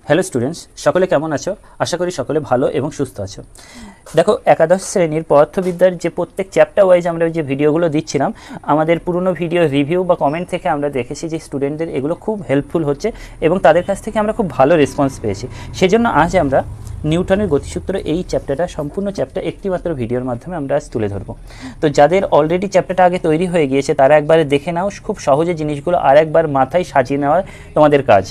Hello students, সকলে কেমন আছো? আশা করি সকলে ভালো এবং সুস্থ আছো। দেখো, একাদশ শ্রেণীর পদার্থবিদ্যার যে প্রত্যেক চ্যাপ্টার ওয়াইজ আমরা যে ভিডিওগুলো দিচ্ছিলাম, আমাদের পুরনো ভিডিও রিভিউ বা কমেন্ট থেকে আমরা দেখেছি যে স্টুডেন্টদের এগুলো খুব হেল্পফুল হচ্ছে এবং তাদের কাছ থেকে আমরা খুব ভালো রেসপন্স পেয়েছি। সেজন্য আজ আমরা নিউটনের গতিসূত্র এই চ্যাপ্টারটা সম্পূর্ণ চ্যাপ্টার একটিমাত্র ভিডিওর মাধ্যমে আমরা আজ তুলে ধরবো। তো যাদের অলরেডি চ্যাপ্টারটা আগে তৈরি হয়ে গিয়েছে তারা একবার দেখে নাও, খুব সহজে জিনিসগুলো আর একবার মাথায় সাজিয়ে নেওয়া তোমাদের কাজ।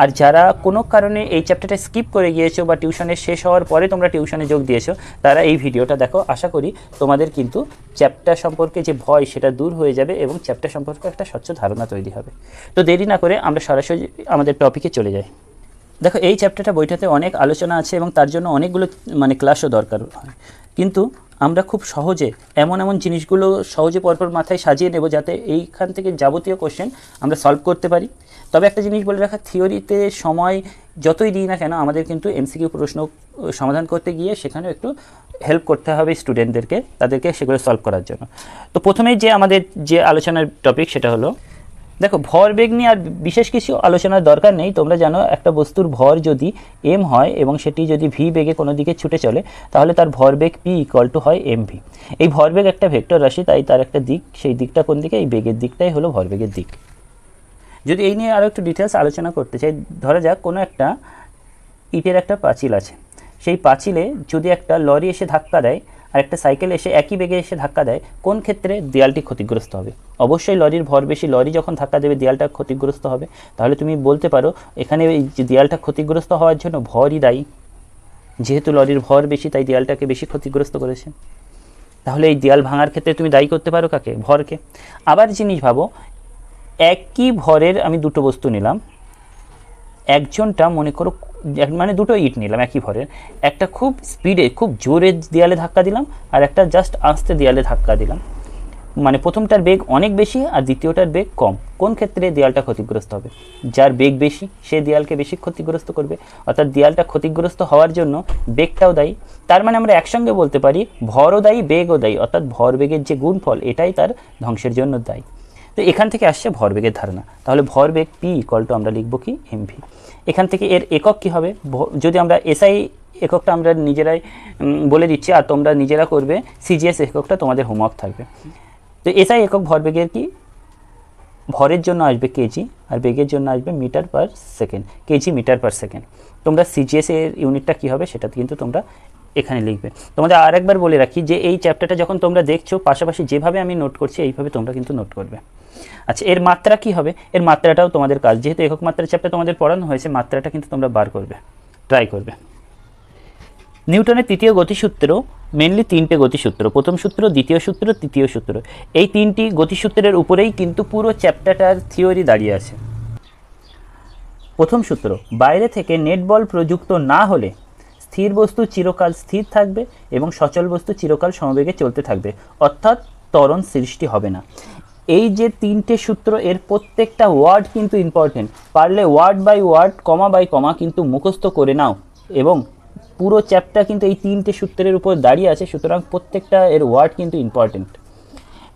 আর যারা কোনো কারণে এই চ্যাপ্টারটা স্কিপ করে গিয়েছো বা টিউশনে শেষ হওয়ার পরে তোমরা টিউশনে যোগ দিয়েছো, তারা এই ভিডিওটা দেখো। আশা করি তোমাদের কিন্তু চ্যাপ্টার সম্পর্কে যে ভয় সেটা দূর হয়ে যাবে এবং চ্যাপ্টার সম্পর্কে একটা স্বচ্ছ ধারণা তৈরি হবে। তো দেরি না করে আমরা সরাসরি আমাদের টপিকে চলে যাই। দেখো, এই চ্যাপ্টারটা বইটাতে অনেক আলোচনা আছে এবং তার জন্য অনেকগুলো ক্লাসও দরকার হয়, কিন্তু আমরা খুব সহজে এমন জিনিসগুলো সহজে পরপর মাথায় সাজিয়ে নেব যাতে এইখান থেকে যাবতীয় কোশ্চেন আমরা সলভ করতে পারি। তবে একটা জিনিস বলে রাখা, থিওরিতে সময় যতই দিই না কেন আমাদের কিন্তু এমসিকিউ প্রশ্ন সমাধান করতে গিয়ে সেখানেও একটু হেল্প করতে হবে স্টুডেন্টদেরকে, তাদেরকে সেগুলো সলভ করার জন্য। তো প্রথমেই যে আমাদের যে আলোচনার টপিক সেটা হলো, দেখো, ভরবেগ নিয়ে আর বিশেষ কিছু আলোচনার দরকার নেই। তোমরা জানো একটা বস্তুর ভর যদি এম হয় এবং সেটি যদি ভি বেগে কোনো দিকে ছুটে চলে, তাহলে তার ভরবেগ পি ইকুয়াল টু হয় এম ভি। এই ভরবেগ একটা ভেক্টর রাশি, তাই তার একটা দিক, সেই দিকটা কোন দিকে? এই বেগের দিকটাই হলো ভরবেগের দিক। যদি এই নিয়ে আরও একটু ডিটেলস আলোচনা করতে চাই, ধরা যাক কোনো একটা ইটের একটা পাঁচিল আছে। সেই পাঁচিলে যদি একটা লরি এসে ধাক্কা দেয় আর একটা সাইকেল এসে একই বেগে এসে ধাক্কা দেয়, কোন ক্ষেত্রে দেয়ালটি ক্ষতিগ্রস্ত হবে? অবশ্যই লরির ভর বেশি, লরি যখন ধাক্কা দেবে দেয়ালটা ক্ষতিগ্রস্ত হবে। তাহলে তুমি বলতে পারো এখানে এই যে দেয়ালটা ক্ষতিগ্রস্ত হওয়ার জন্য ভরই দায়ী। যেহেতু লরির ভর বেশি তাই দেয়ালটাকে বেশি ক্ষতিগ্রস্ত করেছে। তাহলে এই দেয়াল ভাঙার ক্ষেত্রে তুমি দায়ী করতে পারো কাকে? ভরকে। আবার জিনিস ভাবো, একই ভরের আমি দুটো বস্তু নিলাম, একজনটা মনে করো দুটো ইট নিলাম একই ভরের, একটা খুব স্পিডে খুব জোরে দেয়ালে ধাক্কা দিলাম আর একটা জাস্ট আস্তে দেয়ালে ধাক্কা দিলাম। প্রথমটার বেগ অনেক বেশি আর দ্বিতীয়টার বেগ কম। কোন ক্ষেত্রে দেয়ালটা ক্ষতিগ্রস্ত হবে? যার বেগ বেশি সে দেয়ালকে বেশি ক্ষতিগ্রস্ত করবে, অর্থাৎ দেয়ালটা ক্ষতিগ্রস্ত হওয়ার জন্য বেগটাও দায়ী। তার আমরা একসঙ্গে বলতে পারি ভরও দায়ী বেগও দায়ী, অর্থাৎ ভরবেগের যে গুণফল এটাই তার ধ্বংসের জন্য দায়ী। তো এখান থেকে আসছে ভরবেগের ধারণা। তাহলে ভরবেগ পি ইকুয়াল টু আমরা লিখব কি? এমভি। এখান থেকে এর একক কি হবে? যদি আমরা এসআই এককটা আমরা নিজেরাই বলে দিচ্ছি আর তোমরা নিজেরা করবে, সিজিএস এককটা তোমাদের হোমওয়ার্ক থাকবে। তো এসআই একক ভরবেগের কি? ভরের জন্য আসবে কেজি আর বেগের জন্য আসবে metre per second, kg metre per second. তোমরা সিজিএস এর ইউনিটটা কী হবে সেটা কিন্তু তোমরা এখানে লিখবে। তোমাদের আরেকবার বলে রাখি যে এই চ্যাপ্টারটা যখন তোমরা দেখছো, পাশাপাশি যেভাবে আমি নোট করছি এইভাবে তোমরা কিন্তু নোট করবে। আচ্ছা, এর মাত্রা কি হবে? এর মাত্রাটাও তোমাদের কাজ, যেহেতু একক মাত্রার চ্যাপ্টার তোমাদের পড়ানো হয়েছে, মাত্রাটা কিন্তু তোমরা বার করবে, ট্রাই করবে। নিউটনের তৃতীয় গতিসূত্র মেনলি তিনটে গতিসূত্র, প্রথম সূত্র, দ্বিতীয় সূত্র, তৃতীয় সূত্র। এই তিনটি গতিসূত্রের উপরেই কিন্তু পুরো চ্যাপ্টারটার থিওরি দাঁড়িয়ে আছে। প্রথম সূত্র, বাইরে থেকে নেট বল প্রযুক্ত না হলে স্থির বস্তু চিরকাল স্থির থাকবে এবং সচল বস্তু চিরকাল সমবেগে চলতে থাকবে, অর্থাৎ ত্বরণ সৃষ্টি হবে না। এই যে তিনটে সূত্র, এর প্রত্যেকটা ওয়ার্ড কিন্তু ইম্পর্টেন্ট। পারলে word by word, comma by comma কিন্তু মুখস্থ করে নাও, এবং পুরো চ্যাপ্টার কিন্তু এই তিনটে সূত্রের উপর দাঁড়িয়ে আছে, সুতরাং প্রত্যেকটা এর ওয়ার্ড কিন্তু ইম্পর্টেন্ট।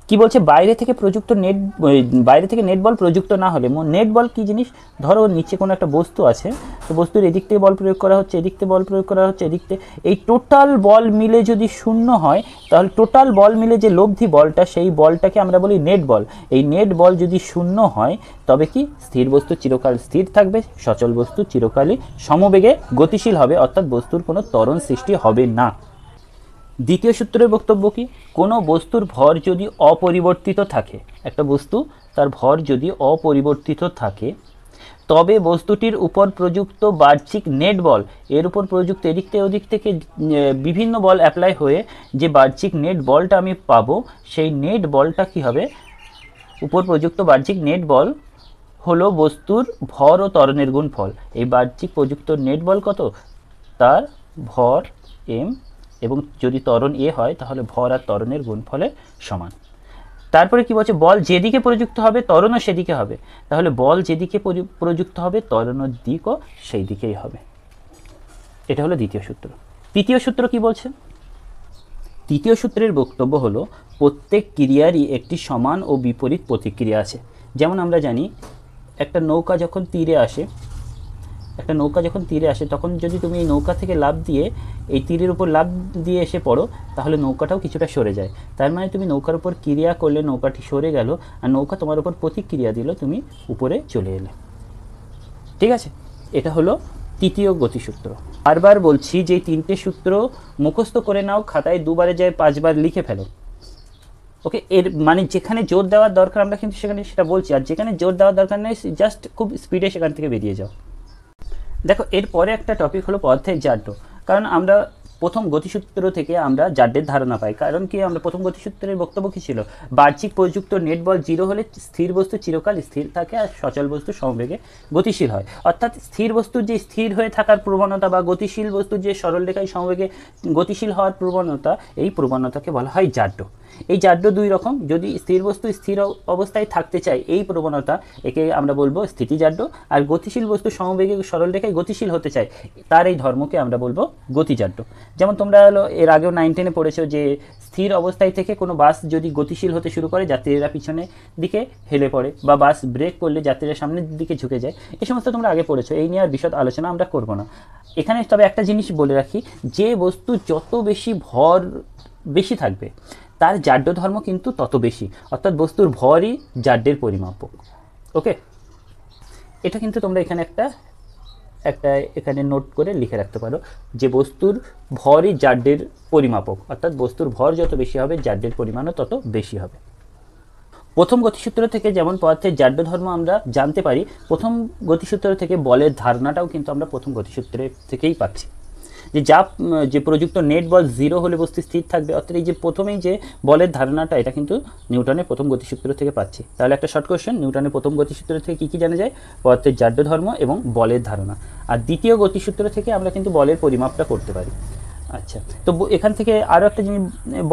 কি বলছে? বাইরে থেকে নেট বল প্রযুক্ত না হলে, নেট বল কি জিনিস? ধরো নিচে কোনো একটা বস্তু আছে, তো বস্তুর এদিক থেকে বল প্রয়োগ করা হচ্ছে, এদিক থেকে বল প্রয়োগ করা হচ্ছে, এদিক থেকে, এই টোটাল বল মিলে যদি শূন্য হয়, তাহলে টোটাল বল মিলে যে লব্ধি বলটা, সেই বলটাকে আমরা বলি নেট বল। এই নেট বল যদি শূন্য হয় তবে কি? স্থির বস্তু চিরকাল স্থির থাকবে, সচল বস্তু চিরকালই সমবেগে গতিশীল হবে, অর্থাৎ বস্তুর কোনো ত্বরণ সৃষ্টি হবে না। দ্বিতীয় সূত্রের বক্তব্য কি? কোনো বস্তুর ভর যদি অপরিবর্তিত থাকে, একটা বস্তু তার ভর যদি অপরিবর্তিত থাকে, তবে বস্তুটির উপর প্রযুক্ত বাহ্যিক নেট বল, এর উপর প্রযুক্ত এদিক থেকে ওদিক থেকে বিভিন্ন বল অ্যাপ্লাই হয়ে যে বাহ্যিক নেট বলটা আমি পাবো, সেই নেট বলটা কি হবে? উপর প্রযুক্ত বাহ্যিক নেট বল হলো বস্তুর ভর ও ত্বরণের গুণফল। এই বাহ্যিক প্রযুক্ত নেট বল কত? তার ভর এম, এবং যদি ত্বরণ এ হয় তাহলে ভর আর ত্বরণের গুণফলের সমান। তারপরে কি বলছে? বল যেদিকে প্রযুক্ত হবে ত্বরণও সেদিকে হবে। তাহলে বল যেদিকে প্রযুক্ত হবে ত্বরণের দিকও সেই দিকেই হবে। এটা হলো দ্বিতীয় সূত্র। তৃতীয় সূত্র কি বলছে? তৃতীয় সূত্রের বক্তব্য হলো প্রত্যেক ক্রিয়ারই একটি সমান ও বিপরীত প্রতিক্রিয়া আছে। যেমন আমরা জানি একটা নৌকা যখন তীরে আসে, একটা নৌকা যখন তীরে আসে তখন যদি তুমি এই নৌকা থেকে লাফ দিয়ে এই তীরের উপর লাফ দিয়ে এসে পড়ো, তাহলে নৌকাটাও কিছুটা সরে যায়। তার মানে তুমি নৌকার উপর ক্রিয়া করলে নৌকাটি সরে গেল, আর নৌকা তোমার উপর প্রতিক্রিয়া দিল, তুমি উপরে চলে এলে। ঠিক আছে, এটা হলো তৃতীয় গতিসূত্র। বারবার বলছি যে 3টে সূত্র মুখস্থ করে নাও, খাতায় 2বারে যায় 5বার লিখে ফেলো। ওকে, এর মানে যেখানে জোর দেওয়ার দরকার আমরা কিন্তু সেখানে সেটা বলছি, আর যেখানে জোর দেওয়ার দরকার নেই জাস্ট খুব স্পিডে সেখান থেকে বেরিয়ে যাও। দেখো, এরপরে একটা টপিক হলো পদার্থের জাড্য। কারণ আমরা প্রথম গতিসূত্র থেকে আমরা জাড্যের ধারণা পাই। কারণ কি, আমরা প্রথম গতিসূত্রের বক্তব্য কী ছিল? বাহ্যিক প্রযুক্ত নেট বল 0 হলে স্থির বস্তু চিরকাল স্থির থাকে আর সচল বস্তু সমবেগে গতিশীল হয়। অর্থাৎ স্থির বস্তুর যে স্থির হয়ে থাকার প্রবণতা বা গতিশীল বস্তুর যে সরল রেখায় সমবেগে গতিশীল হওয়ার প্রবণতা, এই প্রবণতাকে বলা হয় জাড্য। এই জাড্য দুই রকম। যদি স্থির বস্তু স্থির অবস্থায় থাকতে চায়, এই প্রবণতা, একে আমরা বলবো স্থিতিজাড্য। আর গতিশীল বস্তু সমবেগে সরল রেখায় গতিশীল হতে চায়, তার এই ধর্মকে আমরা বলবো গতিজাড্য। যেমন তোমরা হলো এর আগেও 9-10-এ পড়েছো যে স্থির অবস্থায় থেকে কোনো বাস যদি গতিশীল হতে শুরু করে, যাত্রীরা পিছনের দিকে হেলে পড়ে, বা বাস ব্রেক করলে যাত্রীরা সামনের দিকে ঝুঁকে যায়। এই সমস্ত তোমরা আগে পড়েছো, এই নিয়ে আর বিশদ আলোচনা আমরা করব না এখানে। তবে একটা জিনিস বলে রাখি, যে বস্তু যত বেশি ভর বেশি থাকবে তার জাড্য ধর্ম কিন্তু তত বেশি, অর্থাৎ বস্তুর ভরই জাড্যের পরিমাপক। ওকে, এটা কিন্তু তোমরা এখানে একটা এখানে নোট করে লিখে রাখতে পারো যে বস্তুর ভরই জাড্যের পরিমাপক, অর্থাৎ বস্তুর ভর যত বেশি হবে জাড্যের পরিমাণও তত বেশি হবে। প্রথম গতিসূত্র থেকে যেমন পদার্থের জাড্য ধর্ম আমরা জানতে পারি, প্রথম গতিসূত্র থেকে বলের ধারণাটাও কিন্তু আমরা প্রথম গতিসূত্রের থেকেই পাচ্ছি। যে প্রযুক্ত নেট বল 0 হলে বস্তু স্থির থাকবে, অর্থাৎ এই যে প্রথমেই যে বলের ধারণাটা, এটা কিন্তু নিউটনের প্রথম গতিসূত্র থেকে পাচ্ছি। তাহলে একটা শর্ট কোশ্চেন, নিউটনের প্রথম গতিসূত্র থেকে কী কী জানা যায়? পদার্থের জাড্য ধর্ম এবং বলের ধারণা। আর দ্বিতীয় গতিসূত্র থেকে আমরা কিন্তু বলের পরিমাপটা করতে পারি। আচ্ছা, তো এখান থেকে আরও একটা জিনিস,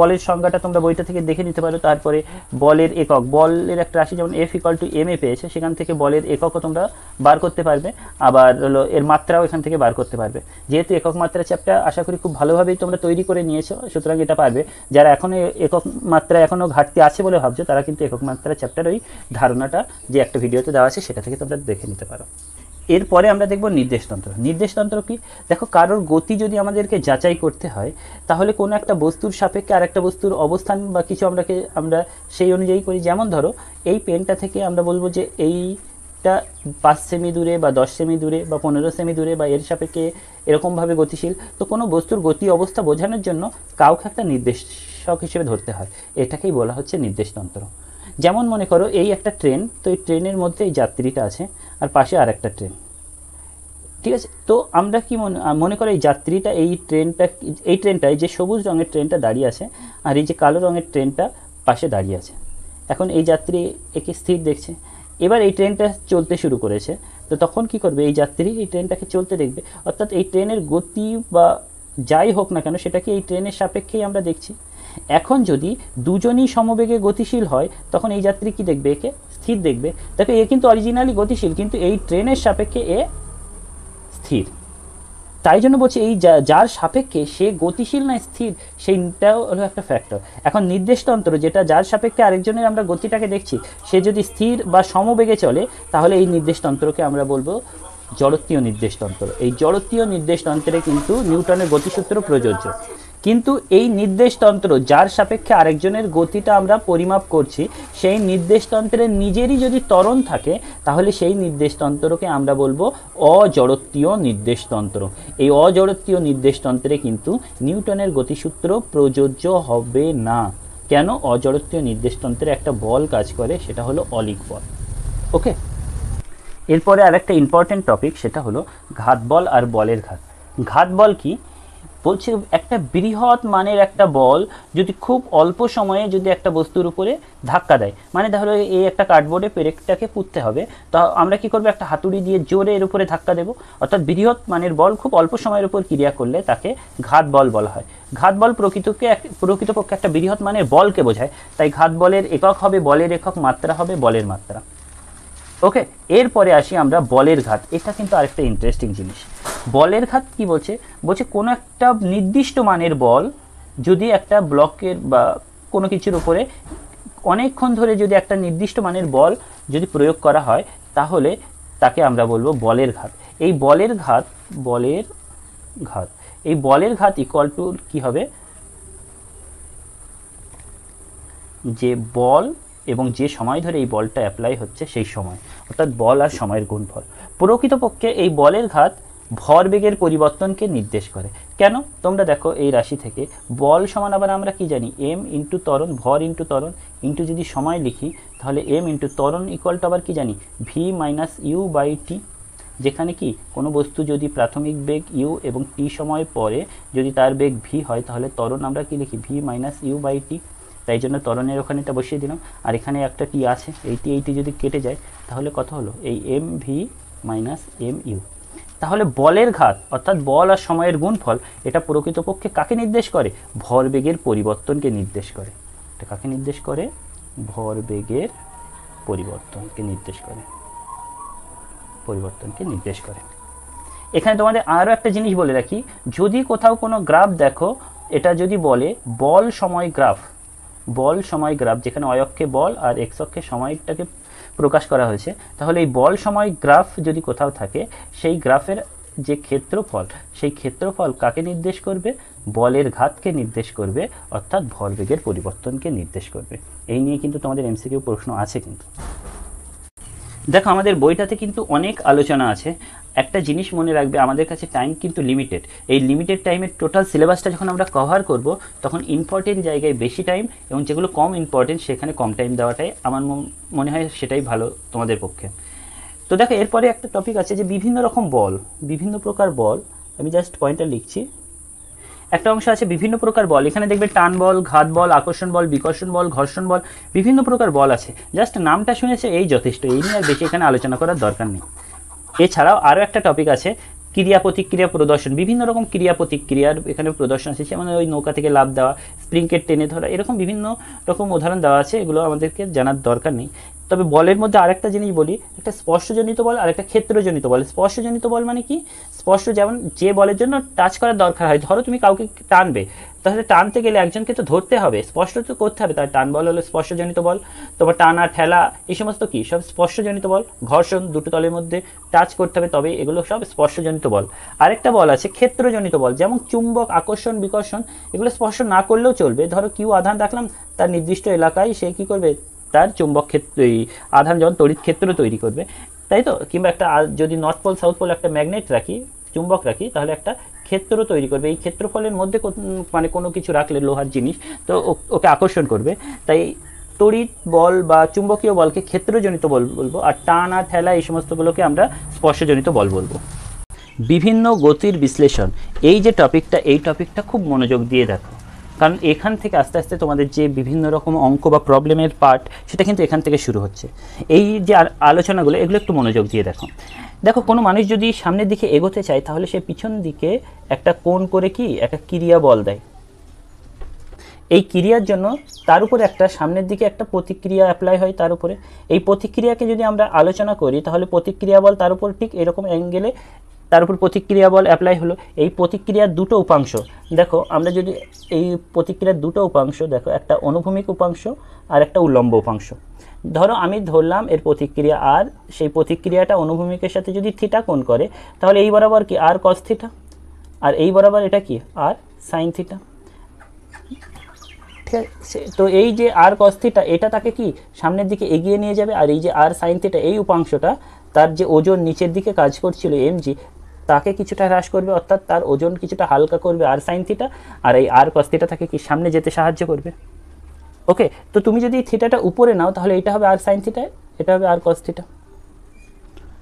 বলের সংজ্ঞাটা তোমরা বইটা থেকে দেখে নিতে পারো। তারপরে বলের একক, বলের একটা রাশি যেমন F=ma পেয়েছে, সেখান থেকে বলের এককও তোমরা বার করতে পারবে। আবার হলো এর মাত্রাও এখান থেকে বার করতে পারবে। যেহেতু একক মাত্রা চ্যাপ্টার আশা করি খুব ভালোভাবেই তোমরা তৈরি করে নিয়েছো, সুতরাং এটা পারবে। যারা এখনও একক মাত্রা এখনও ঘাটতি আছে বলে ভাবছো, তারা কিন্তু একক মাত্রা চ্যাপ্টার ওই ধারণাটা যে একটা ভিডিওতে দেওয়া আছে সেটা থেকে তোমরা দেখে নিতে পারো। এরপরে আমরা দেখব নির্দেশতন্ত্র। নির্দেশতন্ত্র কি? দেখো, কারোর গতি যদি আমাদেরকে যাচাই করতে হয়, তাহলে কোনো একটা বস্তুর সাপেক্ষে আর একটা বস্তুর অবস্থান বা কিছু আমরা সেই অনুযায়ী করি। যেমন ধরো, এই পেনটা থেকে আমরা বলবো যে এইটা 5 সেমি দূরে বা 10 সেমি দূরে বা 15 সেমি দূরে বা এর সাপেক্ষে এরকমভাবে গতিশীল। তো কোনো বস্তুর গতি অবস্থা বোঝানোর জন্য কাউকে একটা নির্দেশক হিসেবে ধরতে হয়, এটাকেই বলা হচ্ছে নির্দেশতন্ত্র। যেমন মনে করো এই একটা ট্রেন, তো এই ট্রেনের মধ্যে এই যাত্রীটা আছে আর পাশে আর একটা ট্রেন। ঠিক আছে, তো আমরা কি মনে করো এই যাত্রীটা এই ট্রেনটায় যে সবুজ রঙের ট্রেনটা দাঁড়িয়ে আছে আর এই যে কালো রঙের ট্রেনটা পাশে দাঁড়িয়ে আছে। এখন এই যাত্রী একে স্থির দেখছে, এবার এই ট্রেনটা চলতে শুরু করেছে, তো তখন কি করবে? এই যাত্রী এই ট্রেনটাকে চলতে দেখবে, অর্থাৎ এই ট্রেনের গতি বা যাই হোক না কেন সেটাকে এই ট্রেনের সাপেক্ষেই আমরা দেখছি। এখন যদি দুজনই সমবেগে গতিশীল হয়, তখন এই যাত্রী কি দেখবে? একে স্থির দেখবে। দেখো, এ কিন্তু অরিজিনালি গতিশীল, কিন্তু এই ট্রেনের সাপেক্ষে এ স্থির। তাই জন্য বলছি, এই যার সাপেক্ষে সে গতিশীল না স্থির, সেইটাও হলো একটা ফ্যাক্টর। এখন নির্দেশতন্ত্র, যেটা যার সাপেক্ষে আরেকজনের আমরা গতিটাকে দেখছি, সে যদি স্থির বা সমবেগে চলে, তাহলে এই নির্দেশতন্ত্রকে আমরা বলবো জড়ত্বীয় নির্দেশতন্ত্র। এই জড়ত্বীয় নির্দেশতন্ত্রে কিন্তু নিউটনের গতিসূত্র প্রযোজ্য। কিন্তু এই নির্দেশতন্ত্র যার সাপেক্ষে আরেকজনের গতিটা আমরা পরিমাপ করছি, সেই নির্দেশতন্ত্রের নিজেরই যদি ত্বরণ থাকে, তাহলে সেই নির্দেশতন্ত্রকে আমরা বলবো অজড়ত্বীয় নির্দেশতন্ত্র। এই অজড়ত্বীয় নির্দেশতন্ত্রে কিন্তু নিউটনের গতিসূত্র প্রযোজ্য হবে না। কেন? অজড়ত্বীয় নির্দেশতন্ত্রে একটা বল কাজ করে, সেটা হলো অলিক বল। ওকে, এরপরে আরেকটা ইম্পর্টেন্ট টপিক, সেটা হলো ঘাত বল আর বলের ঘাত। ঘাত বল কি? বলছে একটা বৃহৎ মানের একটা বল যদি খুব অল্প সময়ে যদি একটা বস্তুর উপরে ধাক্কা দেয়, মানে ধরো এই একটা কার্ডবোর্ডে পেরেকটাকে পুঁততে হবে, তো আমরা কি করবো? একটা হাতুড়ি দিয়ে জোরে এর উপরে ধাক্কা দেবো। অর্থাৎ বৃহৎ মানের বল খুব অল্প সময়ের উপর ক্রিয়া করলে তাকে ঘাত বল বলা হয়। ঘাত বল প্রকৃতপক্ষে একটা বৃহৎ মানের বলকে বোঝায়, তাই ঘাত বলের একক হবে বলের একক, মাত্রা হবে বলের মাত্রা। ওকে, এরপরে আসি আমরা বলের ঘাত। এটা কিন্তু আরেকটা ইন্টারেস্টিং জিনিস। বলের ঘাত কি বলছে? কোনো একটা নির্দিষ্ট মানের বল যদি একটা ব্লকের বা কোনো কিছুর উপরে অনেকক্ষণ ধরে যদি একটা নির্দিষ্ট মানের বল যদি প্রয়োগ করা হয়, তাহলে তাকে আমরা বলবো বলের ঘাত। এই বলের ঘাত এই বলের ঘাত ইকুয়াল টু কি হবে, যে বল এবং যে সময় ধরে এই বলটা অ্যাপ্লাই হচ্ছে সেই সময়, অর্থাৎ বল আর সময়ের গুণফল। প্রকৃতপক্ষে এই বলের ঘাত ভরবেগের পরিবর্তনকে নির্দেশ করে। কেন? তোমরা দেখো এই রাশি থেকে বল সমান আবার আমরা কি জানি, এম ইন্টু ত্বরণ, ভর ইন্টু ত্বরণ ইন্টু যদি সময় লিখি তাহলে এম ইন্টু ত্বরণ ইকুয়াল টু আবার কি জানি, V minus you by T. যেখানে কি কোনো বস্তু যদি প্রাথমিক বেগ ইউ এবং টি সময় পরে যদি তার বেগ ভি হয় তাহলে ত্বরণ আমরা কি লিখি, V minus you by T. তাই জন্য ত্বরণের ওখানে এটা বসিয়ে দিলাম, আর এখানে একটা টি আছে, এইটি যদি কেটে যায় তাহলে কত হলো, এই M V minus M U. তাহলে বলের ঘাত অর্থাৎ বল আর সময়ের গুণফল এটা প্রকৃতপক্ষে কাকে নির্দেশ করে, ভরবেগের পরিবর্তনকে নির্দেশ করে। এটা কাকে নির্দেশ করে, ভরবেগের পরিবর্তনকে নির্দেশ করে। এখানে তোমাদের আরও একটা জিনিস বলে রাখি, যদি কোথাও কোনো গ্রাফ দেখো, এটা যদি বলে বল সময় গ্রাফ, যেখানে y অক্ষে বল আর x অক্ষে সময়টাকে প্রকাশ করা হয়েছে, তাহলে এই বল সময় গ্রাফ যদি কোথাও থাকে, সেই গ্রাফের যে ক্ষেত্রফল, সেই ক্ষেত্রফল কাকে নির্দেশ করবে, বলের ঘাতকে নির্দেশ করবে, অর্থাৎ ভরবেগের পরিবর্তনকে নির্দেশ করবে। এই নিয়ে কিন্তু তোমাদের এমসিকিউ প্রশ্ন আছে। কিন্তু দেখো আমাদের বইটাতে কিন্তু অনেক আলোচনা আছে। একটা জিনিস মনে রাখবে, আমাদের কাছে টাইম কিন্তু লিমিটেড। এই লিমিটেড টাইমের টোটাল সিলেবাসটা যখন আমরা কভার করব তখন ইম্পর্টেন্ট জায়গায় বেশি টাইম এবং যেগুলো কম ইম্পর্টেন্ট সেখানে কম টাইম দেওয়াটাই আমার মনে হয় সেটাই ভালো তোমাদের পক্ষে। তো দেখো এরপরে একটা টপিক আছে যে বিভিন্ন রকম বল, বিভিন্ন প্রকার বল। আমি জাস্ট পয়েন্টটা লিখছি। একটা অংশ আছে বিভিন্ন প্রকার বল, এখানে দেখবে টান বল, ঘাত বল, আকর্ষণ বল, বিকর্ষণ বল, ঘর্ষণ বল, বিভিন্ন প্রকার বল আছে। জাস্ট নামটা শুনেছে এই যথেষ্ট, এই নিয়ে আর বেশি এখানে আলোচনা করার দরকার নেই। এছাড়াও আরও একটা টপিক আছে ক্রিয়া প্রতিক্রিয়া প্রদর্শন, বিভিন্ন রকম ক্রিয়া প্রতিক্রিয়ার এখানে প্রদর্শন আছে, যেমন ওই নৌকা থেকে লাফ দেওয়া, স্প্রিংকে টেনে ধরা, এরকম বিভিন্ন রকম উদাহরণ দেওয়া আছে, এগুলো আমাদেরকে জানার দরকার নেই। তবে বলের মধ্যে আরেকটা জিনিস বলি, একটা স্পর্শজনিত বল আর একটা ক্ষেত্রজনিত বল। স্পর্শজনিত বল মানে কি, স্পর্শ যেমন যে বলের জন্য টাচ করার দরকার হয়, ধরো তুমি কাউকে টানবে, তাহলে টানতে গেলে একজনকে তো ধরতে হবে, স্পর্শ তো করতে হবে, তার টান বল হলো স্পর্শজনিত বল। তোমার টানা ঠেলা এই সমস্ত কি সব স্পর্শজনিত বল। ঘর্ষণ, দুটো তলের মধ্যে টাচ করতে হবে, তবে এগুলো সব স্পর্শজনিত বল। আরেকটা বল আছে ক্ষেত্রজনিত বল, যেমন চুম্বক, আকর্ষণ, বিকর্ষণ, এগুলো স্পর্শ না করলেও চলবে। ধরো কিউ আধান রাখলাম তার নির্দিষ্ট এলাকায়, সে কী করবে, তার চুম্বক ক্ষেত্র, আধান যখন তড়িৎ ক্ষেত্র তৈরি করবে, তাই তো। কিংবা একটা যদি নর্থ পোল সাউথ পোল একটা ম্যাগনেট রাখি, চুম্বক রাখি, তাহলে একটা ক্ষেত্র তৈরি করবে। এই ক্ষেত্রফলের মধ্যে মানে কোনো কিছু রাখলে লোহার জিনিস, তো ওকে আকর্ষণ করবে। তাই তড়িৎ বল বা চুম্বকীয় বলকে ক্ষেত্রজনিত বল বলবো, আর টান আর ঠেলা এই সমস্তগুলোকে আমরা স্পর্শজনিত বল বলবো। বিভিন্ন গতির বিশ্লেষণ, এই যে টপিকটা, এই টপিকটা খুব মনোযোগ দিয়ে দেখো, কারণ এখান থেকে আস্তে আস্তে তোমাদের যে বিভিন্ন রকম অঙ্ক বা প্রবলেমের পার্ট, সেটা কিন্তু এখান থেকে শুরু হচ্ছে। এই যে আলোচনাগুলো, এগুলো একটু মনোযোগ দিয়ে দেখো। দেখো কোনো মানুষ যদি সামনের দিকে এগোতে চায়, তাহলে সে পিছন দিকে একটা কোণ করে কি একটা ক্রিয়া বল দেয়। এই ক্রিয়ার জন্য তার উপরে একটা সামনের দিকে একটা প্রতিক্রিয়া অ্যাপ্লাই হয় তার উপরে। এই প্রতিক্রিয়াকে যদি আমরা আলোচনা করি, তাহলে প্রতিক্রিয়া বল তার উপর ঠিক এরকম অ্যাঙ্গেলে তার উপর প্রতিক্রিয়া বল অ্যাপ্লাই হলো। এই প্রতিক্রিয়ার দুটো উপাংশ দেখো, আমরা যদি এই প্রতিক্রিয়ার দুটো উপাংশ দেখো, একটা অনুভূমিক উপাংশ আর একটা উল্লম্ব উপাংশ। ধরো আমি ধরলাম এর প্রতিক্রিয়া আর, সেই প্রতিক্রিয়াটা অনুভূমিকের সাথে যদি থিটা কোণ করে, তাহলে এই বরাবর কি আর কস থিটা, আর এই বরাবর এটা কি আর সাইন থিটা। ঠিক আছে, তো এই যে আর কস থিটা, এটা তাকে কি সামনের দিকে এগিয়ে নিয়ে যাবে, আর এই যে আর সাইন থিটা, এই উপাংশটা তার যে ওজন নিচের দিকে কাজ করছিল এমজি, তাকে কিছুটা হ্রাস করবে, অর্থাৎ তার ওজন কিছুটা হালকা করবে আর সাইন থিটা, আর এই আর কস থিটা তাকে কি সামনে যেতে সাহায্য করবে। ওকে, তো তুমি যদি থিটাটা উপরে নাও, তাহলে এটা হবে আর সাইন থিটা, এটা হবে আর কস থিটা।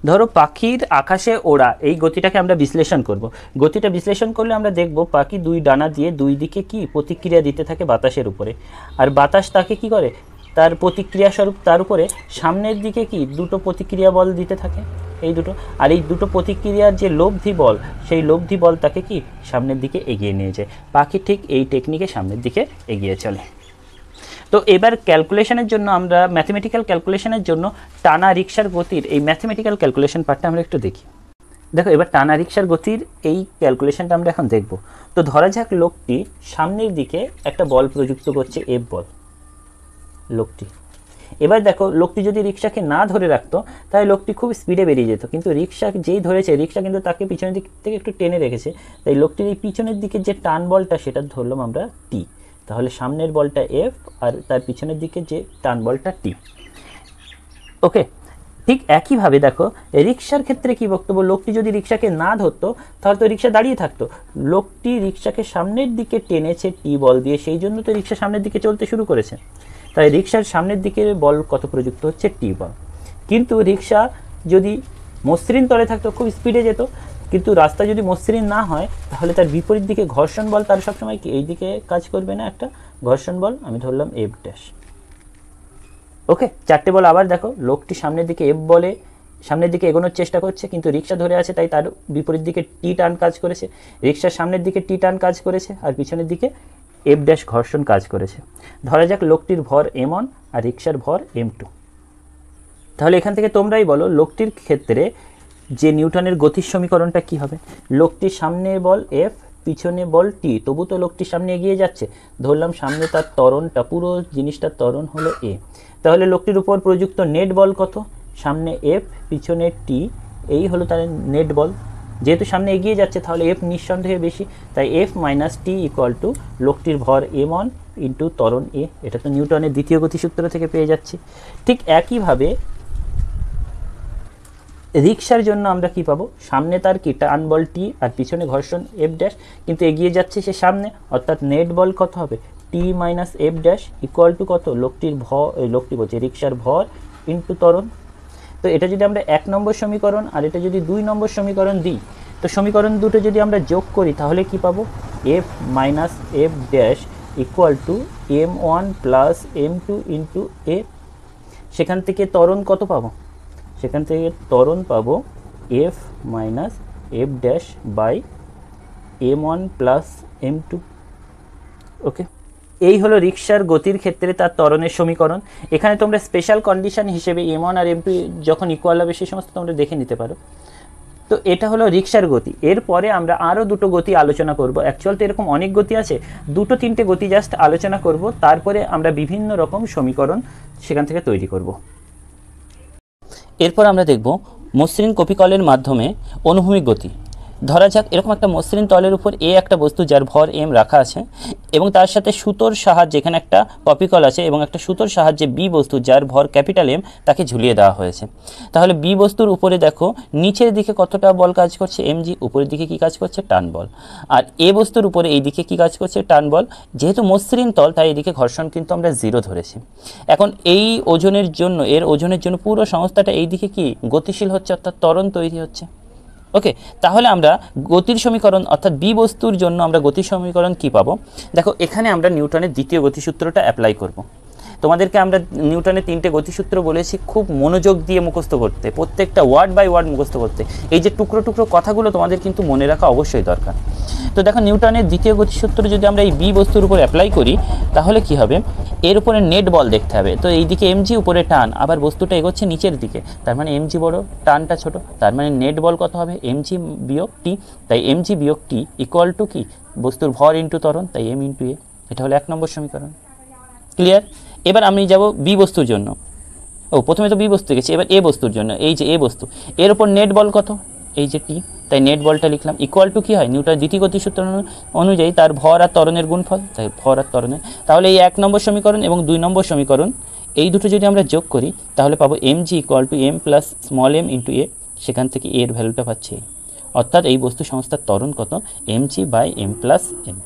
ধরো পাখির আকাশে ওড়া, এই গতিটাকে আমরা বিশ্লেষণ করব। গতিটা বিশ্লেষণ করলে আমরা দেখব পাখি দুই ডানা দিয়ে দুই দিকে কি প্রতিক্রিয়া দিতে থাকে বাতাসের উপরে, আর বাতাস তাকে কি করে, তার প্রতিক্রিয়া স্বরূপ তার উপরে সামনের দিকে কি দুটো প্রতিক্রিয়া বল দিতে থাকে, এই দুটো। আর এই দুটো প্রতিক্রিয়ার যে লব্ধি বল, সেই লব্ধি বল তাকে কি সামনের দিকে এগিয়ে নিয়ে যায়। পাখি ঠিক এই টেকনিকে সামনের দিকে এগিয়ে চলে। তো এবার ক্যালকুলেশনের জন্য আমরা ম্যাথমেটিক্যাল ক্যালকুলেশনের জন্য টানা রিকশার গতির এই ম্যাথমেটিক্যাল ক্যালকুলেশন পার্টটা আমরা একটু দেখি। দেখো এবার টানা রিকশার গতির এই ক্যালকুলেশনটা আমরা এখন দেখব। তো ধরা যাক লোকটি সামনের দিকে একটা বল প্রযুক্ত করছে, এফ বল। লোকটি এবার দেখো লোকটি যদি রিক্সাকে না ধরে রাখতো তাহলে লোকটি খুব স্পিডে বেরিয়ে যেত, কিন্তু রিক্সা যেই ধরেছে রিক্সা কিন্তু তাকে পিছনের দিক থেকে একটু টেনে রেখেছে, তাই লোকটির এই পিছনের দিকে যে টান বলটা সেটা ধরলাম আমরা টি। তাহলে সামনের বলটা এফ আর তার পিছনের দিকে যে টান বলটা টি। ওকে, ঠিক একইভাবে দেখো রিক্সার ক্ষেত্রে কি বক্তব্য, লোকটি যদি রিক্সাকে না ধরতো তাহলে তো রিক্সা দাঁড়িয়ে থাকতো। লোকটি রিক্সাকে সামনের দিকে টেনেছে টি বল দিয়ে, সেই জন্য তো রিক্সা সামনের দিকে চলতে শুরু করেছে। তাই রিক্সার সামনের দিকে বল কত প্রযুক্ত হচ্ছে টি বল। কিন্তু রিক্সা যদি মসৃণ তলে থাকতো খুব স্পিডে যেত, কিন্তু রাস্তা যদি মসৃণ না হয় তাহলে তার বিপরীত দিকে ঘর্ষণ বল তার সবসময় কি এই দিকে কাজ করবে না, একটা ঘর্ষণ বল আমি ধরলাম এফ ড্যাশ। ওকে, চারটে বল আবার দেখো, লোকটি সামনের দিকে এফ বলে সামনের দিকে এগোনোর চেষ্টা করছে, কিন্তু রিক্সা ধরে আছে তাই তার বিপরীত দিকে টি টান কাজ করেছে, রিক্সার সামনের দিকে টি টান কাজ করেছে আর পিছনের দিকে এফ ড্যাশ ঘর্ষণ কাজ করেছে। ধরা যাক লোকটির ভর m1 আর রিক্সার ভর m2। তাহলে এখান থেকে তোমরাই বলো লোকটির ক্ষেত্রে যে নিউটনের গতির সমীকরণটা কি হবে। লোকটির সামনে বল এফ, পিছনে বল টি, তবু তো লোকটির সামনে এগিয়ে যাচ্ছে, ধরলাম সামনে তার ত্বরণটা, পুরো জিনিসটার ত্বরণ হলো এ। তাহলে লোকটির উপর প্রযুক্ত নেট বল কত, সামনে এফ পিছনে টি, এই হলো তার নেট বল। যেহেতু সামনে এগিয়ে যাচ্ছে তাহলে এফ নিঃসন্দেহে বেশি, তাই F minus T equal to লোকটির ভর m1 ইন্টু ত্বরণ এ। এটা তো নিউটনের দ্বিতীয় গতিসূত্র থেকে পেয়ে যাচ্ছি। ঠিক একইভাবে রিক্সার জন্য আমরা কি পাবো, সামনে তার কি টান বল টি আর পিছনে ঘর্ষণ এফ ড্যাশ, কিন্তু এগিয়ে যাচ্ছে সে সামনে, অর্থাৎ নেট বল কত হবে T minus F dash equal to কত লোকটির লোকটি বলছে রিক্সার ভর ইন্টু ত্বরণ। তো এটা যদি আমরা 1 নম্বর সমীকরণ আর এটা যদি 2 নম্বর সমীকরণ দিই, তো সমীকরণ দুটো যদি আমরা যোগ করি তাহলে কি পাবো, F minus F dash equal to m1 plus m2 into A. সেখান থেকে ত্বরণ কত পাবো, সেখান থেকে ত্বরণ পাবো F minus F dash by m1 plus m2। Okay, এই হলো রিক্সার গতির ক্ষেত্রে তার ত্বরণের সমীকরণ। এখানে তোমরা স্পেশাল কন্ডিশন হিসেবে m1 আর m2 যখন ইকুয়াল হবে সেই সমস্ত তোমরা দেখে নিতে পারো। তো এটা হলো রিক্সার গতি। এরপরে আমরা আরও দুটো গতি আলোচনা করব। অ্যাকচুয়াল তো এরকম অনেক গতি আছে, 2-3টে গতি জাস্ট আলোচনা করব, তারপরে আমরা বিভিন্ন রকম সমীকরণ সেখান থেকে তৈরি করব। এরপর আমরা দেখব মসৃণ কপিকলের মাধ্যমে অনুভূমিক গতি। ধরা যাক এরকম একটা মসৃণ তলের উপর এ একটা বস্তু যার ভর m রাখা আছে এবং তার সাথে সুতোর সাহায্যে এখানে একটা কপিকল আছে এবং একটা সুতোর সাহায্যে বি বস্তু যার ভর ক্যাপিটাল M তাকে ঝুলিয়ে দেওয়া হয়েছে। তাহলে বি বস্তুর উপরে দেখো নিচের দিকে কতটা বল কাজ করছে mg, উপরের দিকে কি কাজ করছে টান বল, আর এ বস্তুর উপরে এই দিকে কি কাজ করছে টান বল। যেহেতু মসৃণ তল তাই এদিকে ঘর্ষণ কিন্তু আমরা 0 ধরেছি। এখন এই ওজনের জন্য ওজনের জন্য পুরো সংস্থাটা এই দিকে কি গতিশীল হচ্ছে, অর্থাৎ ত্বরণ তৈরি হচ্ছে। ওকে, তাহলে আমরা গতির সমীকরণ অর্থাৎ বি বস্তুর জন্য আমরা গতির সমীকরণ কি পাবো। দেখো এখানে আমরা নিউটনের দ্বিতীয় গতিসূত্রটা অ্যাপ্লাই করব। তোমাদেরকে আমরা নিউটনের 3টে গতিসূত্র বলেছি খুব মনোযোগ দিয়ে মুখস্থ করতে, প্রত্যেকটা ওয়ার্ড বাই ওয়ার্ড মুখস্থ করতে। এই যে টুকরো টুকরো কথাগুলো তোমাদের কিন্তু মনে রাখা অবশ্যই দরকার। তো দেখো নিউটনের দ্বিতীয় গতিসূত্র যদি আমরা এই বি বস্তুর উপর অ্যাপ্লাই করি তাহলে কি হবে, এর উপরে নেট বল দেখতে হবে। তো এই দিকে mg উপরে টান, আবার বস্তুটা এগোচ্ছে নিচের দিকে, তার মানে mg বড় টানটা ছোট, তার মানে নেট বল কত হবে mg বিয়োগ টি। তাই mg বিয়োগ টি ইকুয়াল টু কি বস্তুর ভর ইন্টু ত্বরণ, তাই m ইন্টু এ। এটা হলো 1 নম্বর সমীকরণ। ক্লিয়ার? এবার আমি যাব বি বস্তুর জন্য। প্রথমে তো বি বস্তু গেছি, এবার এ বস্তুর জন্য। এই যে এ বস্তু, এর উপর নেট বল কত, এই যে টি, তাই নেট বলটা লিখলাম ইকুয়াল টু কি হয় নিউটনের দ্বিতীয় গতিসূত্র অনুযায়ী তার ভর আর ত্বরণের গুণফল, তাই ভর আর ত্বরণের। তাহলে এই 1 নম্বর সমীকরণ এবং 2 নম্বর সমীকরণ এই দুটো যদি আমরা যোগ করি তাহলে পাবো mg equal to m plus small m into A. সেখান থেকে এর ভ্যালুটা পাচ্ছি, অর্থাৎ এই বস্তু সংস্থার ত্বরণ কত mg by m plus m।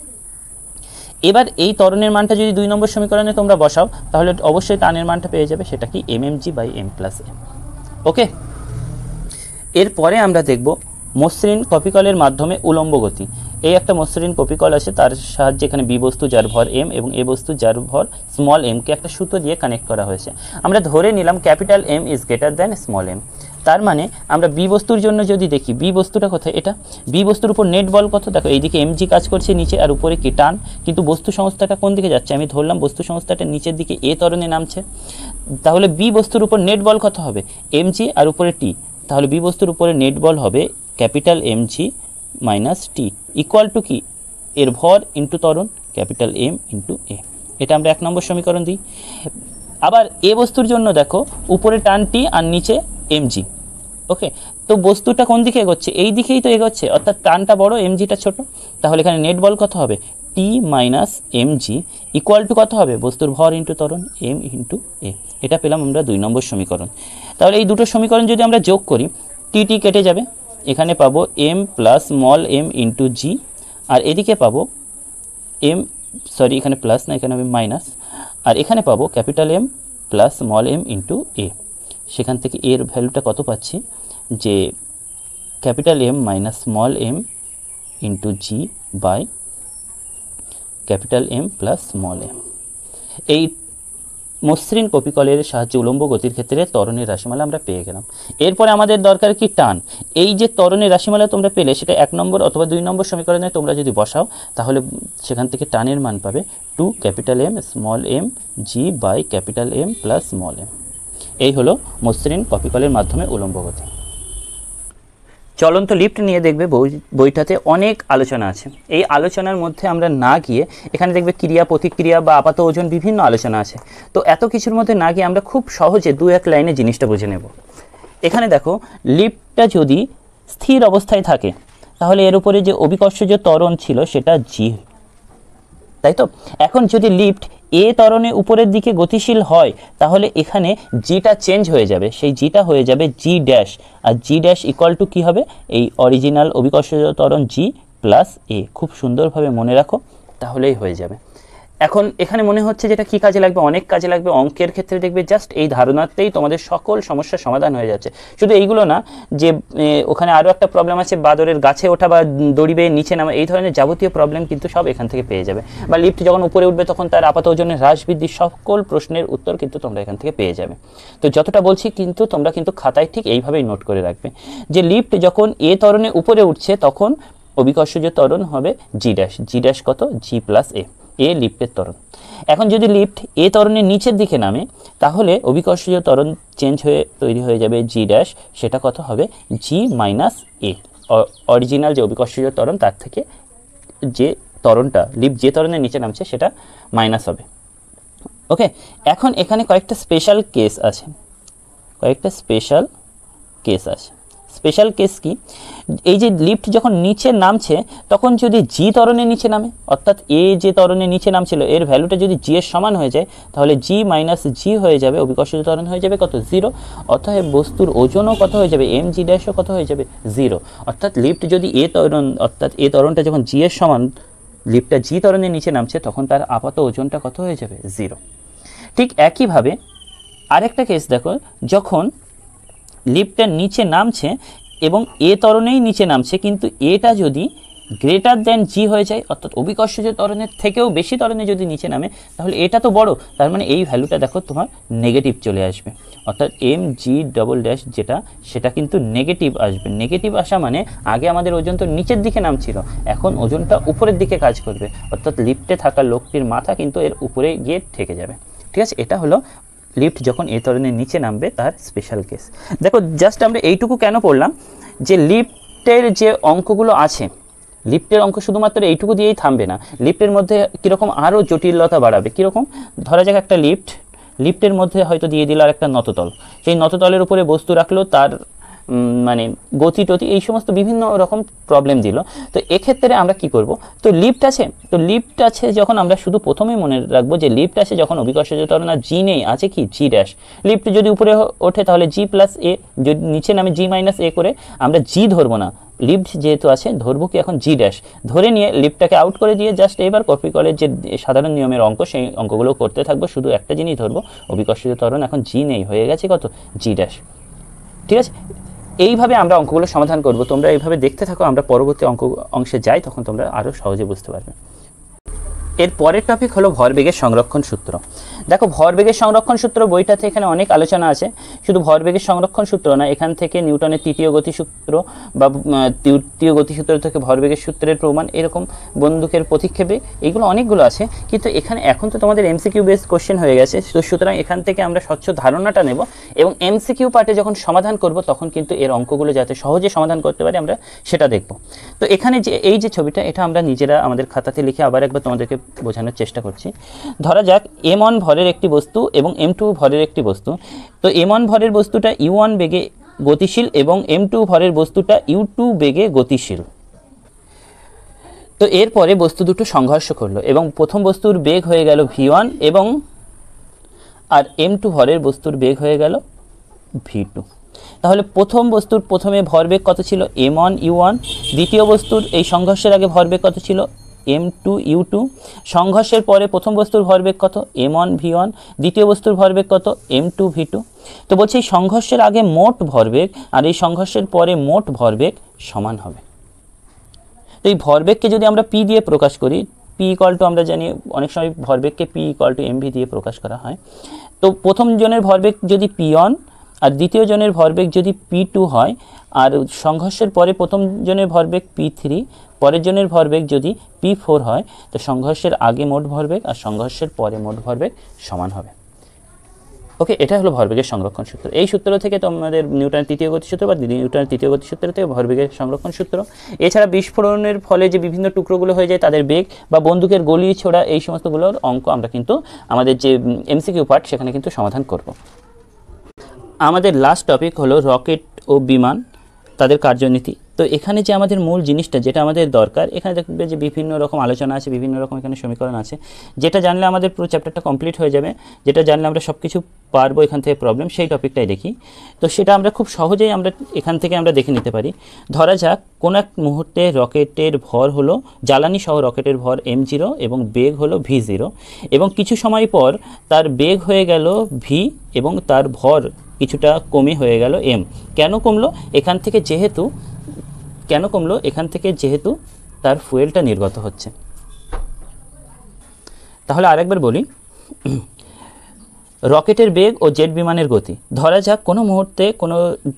এবার এই ত্বরণের মানটা যদি 2 নম্বর সমীকরণে তোমরা বসাও তাহলে অবশ্যই টানের মানটা পেয়ে যাবে, সেটা কি mmg by m plus m। Okay, এরপরে আমরা দেখব মসৃণ কপিকলের মাধ্যমে উলম্ব গতি। এই একটা মসৃণ কপিকল আছে, তার সাহায্যে এখানে বি বস্তু যার ভর m এবং এ বস্তু যার ভর স্মল m কে একটা সুতো দিয়ে কানেক্ট করা হয়েছে। আমরা ধরে নিলাম capital M is greater than small m। তার মানে আমরা বি বস্তুর জন্য যদি দেখি, বি বস্তুটা কোথায়, এটা বি বস্তুর উপর নেট বল কত, দেখো এইদিকে mg কাজ করছে নিচে আর উপরে কি টান, কিন্তু বস্তু সংস্থাটা কোন দিকে যাচ্ছে, আমি ধরলাম বস্তু সংস্থাটা নিচের দিকে এ ত্বরণে নামছে। তাহলে বি বস্তুর উপর নেট বল কত হবে mg আর উপরে টি, তাহলে বি বস্তুর উপরে নেট বল হবে capital mg minus T equal to কি এর ভর ইন্টু ত্বরণ ক্যাপিটাল M ইন্টু এ। এটা আমরা 1 নম্বর সমীকরণ দিই। আবার এ বস্তুর জন্য দেখো উপরে টান টি আর নিচে এমজি। ওকে, তো বস্তুটা কোন দিকে এগোচ্ছে? এই দিকেই তো এগোচ্ছে, অর্থাৎ টানটা বড়, এমজিটা ছোট। তাহলে এখানে নেট বল কত হবে? T minus MG equal to কত হবে? বস্তুর ভর ইন্টু ত্বরণ, এম ইন্টু এ। এটা পেলাম আমরা 2 নম্বর সমীকরণ। তাহলে এই দুটো সমীকরণ যদি আমরা যোগ করি, টি টি কেটে যাবে, এখানে পাবো M plus small M into G, আর এদিকে পাবো এম, সরি এখানে প্লাস না, এখানে হবে মাইনাস, আর এখানে পাবো capital M plus small M into A. সেখান থেকে এর ভ্যালুটা কত পাচ্ছি? যে capital M minus small M into G by capital M plus small M. এই মসৃণ কপিকলের সাহায্যে উলম্ব গতির ক্ষেত্রে ত্বরণের রাশিমালা আমরা পেয়ে গেলাম। এরপরে আমাদের দরকার কি? টান। এই যে ত্বরণের রাশিমালা তোমরা পেলে, সেটা 1 নম্বর অথবা 2 নম্বর সমীকরণে তোমরা যদি বসাও, তাহলে সেখান থেকে টানের মান পাবে 2 capital M small M G by capital M plus small M. এই হলো মসৃণ কপিকলের মাধ্যমে উলম্ব গতি। চলন্ত লিফট নিয়ে দেখবে বইটাতে অনেক আলোচনা আছে। এই আলোচনার মধ্যে আমরা না গিয়ে, এখানে দেখবে ক্রিয়া প্রতিক্রিয়া বা আপাত ওজন বিভিন্ন আলোচনা আছে। তো এত কিছুর মধ্যে না গিয়ে আমরা খুব সহজে 2-1 লাইনে জিনিসটা বুঝে নেব। এখানে দেখো, লিফটটা যদি স্থির অবস্থায় থাকে, তাহলে এর উপরে যে অভিকর্ষজ ত্বরণ ছিল সেটা জি, তাই তো? এখন যদি লিফট এ ত্বরণে উপরের দিকে গতিশীল হয়, তাহলে এখানে জিটা চেঞ্জ হয়ে যাবে, সেই জিটা হয়ে যাবে জি ড্যাশ, আর জি ড্যাশ ইকুয়াল টু কী হবে? এই অরিজিনাল অভিকর্ষজ ত্বরণ জি প্লাস এ। খুব সুন্দরভাবে মনে রাখো, তাহলেই হয়ে যাবে। এখন এখানে মনে হচ্ছে যেটা কী কাজে লাগবে? অনেক কাজে লাগবে। অঙ্কের ক্ষেত্রে দেখবে জাস্ট এই ধারণাতেই তোমাদের সকল সমস্যার সমাধান হয়ে যাচ্ছে। শুধু এইগুলো না, যে ওখানে আরও একটা প্রবলেম আছে, বাদরের গাছে ওঠা বা দড়ি বেয়ে নিচে নামা, এই ধরনের যাবতীয় প্রবলেম কিন্তু সব এখান থেকে পেয়ে যাবে। বা লিফট যখন উপরে উঠবে তখন তার আপাত ওজনের হ্রাস বৃদ্ধি, সকল প্রশ্নের উত্তর কিন্তু তোমরা এখান থেকে পেয়ে যাবে। তো যতটা বলছি কিন্তু তোমরা কিন্তু খাতায় ঠিক এইভাবেই নোট করে রাখবে, যে লিফট যখন এ ত্বরণে উপরে উঠছে তখন অভিকর্ষজ ত্বরণ হবে জি ড্যাশ। জি ড্যাশ কত? জি প্লাস এ, এ লিফটের ত্বরণ। এখন যদি লিফট এ ত্বরণের নিচের দিকে নামে, তাহলে অভিকর্ষজ ত্বরণ চেঞ্জ হয়ে তৈরি হয়ে যাবে জি ড্যাশ, সেটা কত হবে? জি মাইনাস এ। অরিজিনাল যে অভিকর্ষজ ত্বরণ তার থেকে যে ত্বরণটা লিফট যে ত্বরণের নিচে নামছে সেটা মাইনাস হবে। ওকে, এখন এখানে কয়েকটা স্পেশাল কেস আছে, স্পেশাল কেস কি? এই যে লিফট যখন নিচে নামছে, তখন যদি জি ত্বরণের নিচে নামে, অর্থাৎ এ যে ত্বরণের নিচে নামছিল এর ভ্যালুটা যদি জি এর সমান হয়ে যায়, তাহলে জি মাইনাস জি হয়ে যাবে, অভিকর্ষজ ত্বরণ হয়ে যাবে কত? 0। অতএব বস্তুর ওজনও কত হয়ে যাবে? এম জি ড্যাশও কত হয়ে যাবে? 0। অর্থাৎ লিফট যদি এ ত্বরণ, অর্থাৎ এ ত্বরণটা যখন জি এর সমান, লিফটটা জি ত্বরণের নিচে নামছে, তখন তার আপাত ওজনটা কত হয়ে যাবে? 0। ঠিক একইভাবে আরেকটা কেস দেখো, যখন লিফটটা নিচে নামছে এবং এ ত্বরণেই নিচে নামছে, কিন্তু এটা যদি গ্রেটার দ্যান জি হয়ে যায়, অর্থাৎ অভিকর্ষজ ত্বরণের থেকেও বেশি ত্বরণে যদি নিচে নামে, তাহলে এটা তো বড়, তার মানে এই ভ্যালুটা দেখো তোমার নেগেটিভ চলে আসবে। অর্থাৎ এম জি ডবল ড্যাশ যেটা, সেটা কিন্তু নেগেটিভ আসবে। নেগেটিভ আসা মানে আগে আমাদের ওজন তো নিচের দিকে নামছিল, এখন ওজনটা উপরের দিকে কাজ করবে, অর্থাৎ লিফটে থাকা লোকটির মাথা কিন্তু এর উপরে গিয়ে ঠেকে যাবে। ঠিক আছে, এটা হলো লিফট যখন এ ত্বরণের নিচে নামবে তার স্পেশাল কেস। দেখো, জাস্ট আমরা এইটুকু কেন পড়লাম, যে লিফটের যে অঙ্কগুলো আছে, লিফটের অঙ্ক শুধুমাত্র এইটুকু দিয়েই থামবে না, লিফটের মধ্যে কীরকম আরও জটিলতা বাড়াবে। কীরকম? ধরা যাক একটা লিফটের মধ্যে হয়তো দিয়ে দিল আর একটা নততল, সেই নততলের উপরে বস্তু রাখলো, তার মানে গতি টতি এই সমস্ত বিভিন্ন রকম প্রবলেম দিল। তো এক্ষেত্রে আমরা কি করব? তো লিফট আছে যখন, আমরা শুধু প্রথমেই মনে রাখবো যে লিফট আছে যখন অভিকর্ষজ ত্বরণ আর জি নেই, আছে কি? জি ড্যাশ। লিফট যদি উপরে ওঠে তাহলে জি প্লাস এ, যদি নিচে নামে জি মাইনাস এ করে, আমরা জি ধরবো না, লিফট যেহেতু আছে ধরবো কি এখন? জি ড্যাশ। ধরে নিয়ে লিফটটাকে আউট করে দিয়ে জাস্ট এবার কপিকলের যে সাধারণ নিয়মের অঙ্ক, সেই অঙ্কগুলো করতে থাকবো, শুধু একটা জিনিস ধরবো, অভিকর্ষজ ত্বরণ এখন জি নেই, হয়ে গেছে কত? জি ড্যাশ। ঠিক আছে, এইভাবে আমরা অঙ্কগুলো সমাধান করব। তোমরা এইভাবে দেখতে থাকো, আমরা পরবর্তী অংশে যাই, তখন তোমরা আরও সহজে বুঝতে পারবে। এর পরের টপিক হলো ভরবেগের সংরক্ষণ সূত্র। দেখো, ভরবেগের সংরক্ষণ সূত্র বইটাতে এখানে অনেক আলোচনা আছে। শুধু ভরবেগের সংরক্ষণ সূত্র না, এখান থেকে নিউটনের তৃতীয় গতিসূত্র বা তৃতীয় গতিসূত্র থেকে ভরবেগের সূত্রের প্রমাণ, এরকম বন্দুকের প্রতিক্ষেপে, এইগুলো অনেকগুলো আছে। কিন্তু এখানে এখন তো তোমাদের এমসিকিউ বেসড কোশ্চেন হয়ে গেছে, তো সুতরাং এখান থেকে আমরা স্বচ্ছ ধারণাটা নেব এবং এমসিকিউ পার্টে যখন সমাধান করব তখন কিন্তু এর অঙ্কগুলো যাতে সহজে সমাধান করতে পারি আমরা সেটা দেখব। তো এখানে যে এই যে ছবিটা, এটা আমরা নিজেরা আমাদের খাতাতে লিখে আবার একবার তোমাদেরকে বোঝানোর চেষ্টা করছি। ধরা যাক m1 ভরের একটি বস্তু এবং m2 ভরের একটি বস্তু। তো m1 ভরের বস্তুটা u1 বেগে গতিশীল এবং m2 ভরের বস্তুটা u2 বেগে গতিশীল। তো এরপরে বস্তু দুটো সংঘর্ষ করলো এবং প্রথম বস্তুর বেগ হয়ে গেল v1 এবং আর m2 ভরের বস্তুর বেগ হয়ে গেল v2। তাহলে প্রথম বস্তুর প্রথমে ভরবেগ কত ছিল m1 u1, দ্বিতীয় বস্তুর এই সংঘর্ষের আগে ভরবেগ কত ছিল m2 u2, সংঘর্ষের পরে প্রথম বস্তুর ভরবেগ কত m1 v1, দ্বিতীয় বস্তুর ভরবেগ কত m2 v2। তো বলছি এই সংঘর্ষের আগে মোট ভরবেগ আর এই সংঘর্ষের পরে মোট ভরবেগ সমান হবে। তো এই ভরবেগকে যদি আমরা p দিয়ে প্রকাশ করি, p ইকুয়াল টু আমরা জানি অনেক সময় ভরবেগকে p ইকুয়াল টু mv দিয়ে প্রকাশ করা হয়। তো প্রথম জনের ভরবেগ যদি p1 আর দ্বিতীয় জনের ভরবেগ যদি p2 হয় আর সংঘর্ষের পরে প্রথম জনের ভরবেগ p3, পরের জনের ভরবেগ যদি p4 হয়, তো সংঘর্ষের আগে মোট ভরবেগ আর সংঘর্ষের পরে মোট ভরবেগ সমান হবে। ওকে, এটা হলো ভরবেগের সংরক্ষণ সূত্র। এই সূত্র থেকে তোমাদের নিউটনের তৃতীয় গতিসূত্র বা নিউটনের তৃতীয় গতিসূত্র থেকে ভরবেগের সংরক্ষণ সূত্র। এছাড়া বিস্ফোরণের ফলে যে বিভিন্ন টুকরোগুলো হয়ে যায় তাদের বেগ বা বন্দুকের গলি ছোড়া, এই সমস্তগুলোর অঙ্ক আমরা কিন্তু আমাদের যে এমসিকিউ পার্ট সেখানে কিন্তু সমাধান করব। আমাদের লাস্ট টপিক হলো রকেট ও বিমান, তাদের কার্যনীতি। তো এখানে যে আমাদের মূল জিনিসটা যেটা আমাদের দরকার, এখানে দেখবে যে বিভিন্ন রকম আলোচনা আছে, বিভিন্ন রকম এখানে সমীকরণ আছে, যেটা জানলে আমাদের পুরো চ্যাপ্টারটা কমপ্লিট হয়ে যাবে, যেটা জানলে আমরা সব কিছু পারবো এখান থেকে প্রবলেম, সেই টপিকটাই দেখি। তো সেটা আমরা খুব সহজেই আমরা এখান থেকে আমরা দেখে নিতে পারি। ধরা যাক কোন এক মুহূর্তে রকেটের ভর হলো জ্বালানি সহ রকেটের ভর m0 এবং বেগ হলো v0 এবং কিছু সময় পর তার বেগ হয়ে গেল v এবং তার ভর কিছুটা কমে হয়ে গেল m। কেন কমলো? এখান থেকে যেহেতু তার ফুয়েলটা নির্গত হচ্ছে। তাহলে আরেকবার বলি, রকেটের বেগ ও জেট বিমানের গতি। ধরা যাক কোনো মুহূর্তে কোনো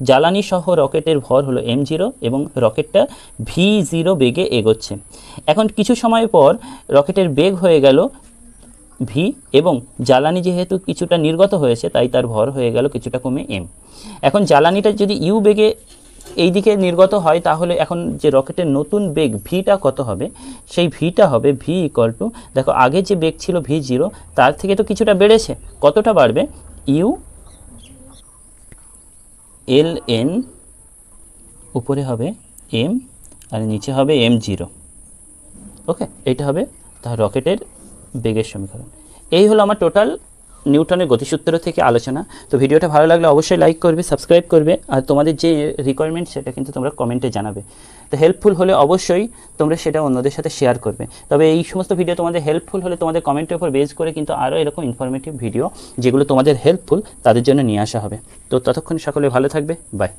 জ্বালানি সহ রকেটের ভর হলো m0 এবং রকেটটা v0 বেগে এগোচ্ছে। এখন কিছু সময় পর রকেটের বেগ হয়ে গেল v এবং জ্বালানি যেহেতু কিছুটা নির্গত হয়েছে তাই তার ভর হয়ে গেল কিছুটা কমে m। এখন জ্বালানিটা যদি u বেগে এই দিকে নির্গত হয় তাহলে এখন যে রকেটের নতুন বেগ ভিটা কত হবে? সেই ভিটা হবে v ইকুয়াল টু, দেখো আগে যে বেগ ছিল v0 তার থেকে তো কিছুটা বেড়েছে, কতটা বাড়বে? u ln উপরে হবে m আর নিচে হবে m0। ওকে, এটা হবে তার রকেটের বেগের সমীকরণ। এই হলো আমার টোটাল নিউটনের গতিসূত্র থেকে আলোচনা। তো ভিডিওটা ভালো লাগলে অবশ্যই লাইক করবে, সাবস্ক্রাইব করবে, আর তোমাদের যে রিকোয়ারমেন্ট সেটা কিন্তু তোমরা কমেন্টে জানাবে। তো হেল্পফুল হলে অবশ্যই তোমরা সেটা অন্যদের সাথে শেয়ার করবে। তবে এই সমস্ত ভিডিও তোমাদের হেল্পফুল হলে তোমাদের কমেন্টের উপর বেস করে কিন্তু আরও এরকম ইনফরমেটিভ ভিডিও যেগুলো তোমাদের হেল্পফুল তাদের জন্য নিয়ে আসা হবে। তো ততক্ষণ সকলে ভালো থাকবে, বাই।